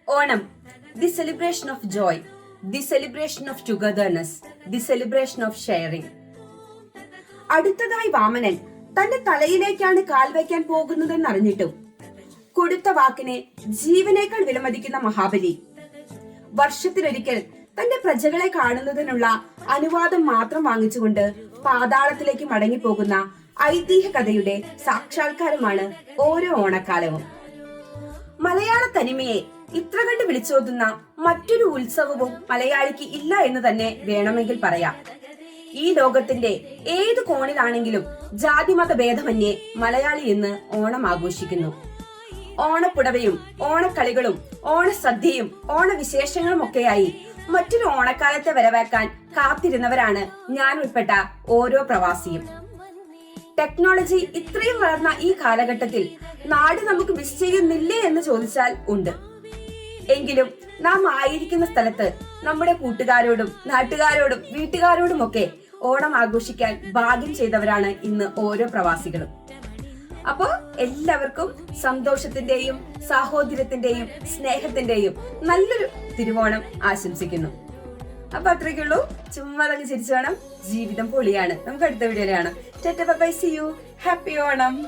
Onam, the celebration of joy, the celebration of togetherness, the celebration of sharing. അടുത്തതായി വാമനൻ തന്റെ തലയിലേക്കാണ് കാൽ വയ്ക്കാൻ പോകുന്നതെന്നറിഞ്ഞിട്ടും കൊടുത്ത വാക്കിനെ ജീവനേക്കാൾ വിലമതിക്കുന്ന മഹാബലി വർഷത്തിലൊരിക്കൽ തന്റെ പ്രജകളെ കാണുന്നതിനുള്ള അനുവാദം മാത്രം വാങ്ങിച്ചുകൊണ്ട് പാതാളത്തിലേക്ക് മടങ്ങിപ്പോകുന്ന ഐതിഹ്യ കഥയുടെ സാക്ഷാത്കാരമാണ് ഓരോ ഓണക്കാലവും. മലയാള തനിമയെ ഇത്ര കണ്ട് വിളിച്ചോതുന്ന മറ്റൊരു ഉത്സവവും മലയാളിക്ക് ഇല്ല എന്ന് തന്നെ വേണമെങ്കിൽ പറയാം. ഈ ലോകത്തിന്റെ ഏത് കോണിലാണെങ്കിലും ജാതിമത ഭേദമന്യേ മലയാളി ഇന്ന് ഓണം ആഘോഷിക്കുന്നു. ഓണപ്പുടവയും ഓണക്കളികളും ഓണസദ്യയും ഓണവിശേഷങ്ങളും ഒക്കെയായി മറ്റൊരു ഓണക്കാലത്തെ വരവേക്കാൻ കാത്തിരുന്നവരാണ് ഞാൻ ഉൾപ്പെട്ട ഓരോ പ്രവാസിയും. ടെക്നോളജി ഇത്രയും വളർന്ന ഈ കാലഘട്ടത്തിൽ നാട് നമുക്ക് മിസ് ചെയ്യുന്നില്ലേ എന്ന് ചോദിച്ചാൽ ഉണ്ട്. എങ്കിലും നാം ആയിരിക്കുന്ന സ്ഥലത്ത് നമ്മുടെ കൂട്ടുകാരോടും നാട്ടുകാരോടും വീട്ടുകാരോടും ഒക്കെ ഓണം ആഘോഷിക്കാൻ ഭാഗ്യം ചെയ്തവരാണ് ഇന്ന് ഓരോ പ്രവാസികളും. അപ്പോ എല്ലാവർക്കും സന്തോഷത്തിന്റെയും സാഹോദര്യത്തിന്റെയും സ്നേഹത്തിന്റെയും നല്ലൊരു തിരുവോണം ആശംസിക്കുന്നു. അപ്പൊ അത്രയ്ക്കുള്ളൂ. ചുമ്മാ തന്നെ ചിരിച്ചു വേണം, ജീവിതം പൊളിയാണ്. നമുക്ക് അടുത്ത വീഡിയോയിലാണ്. Tata bye bye, see you, happy Onam.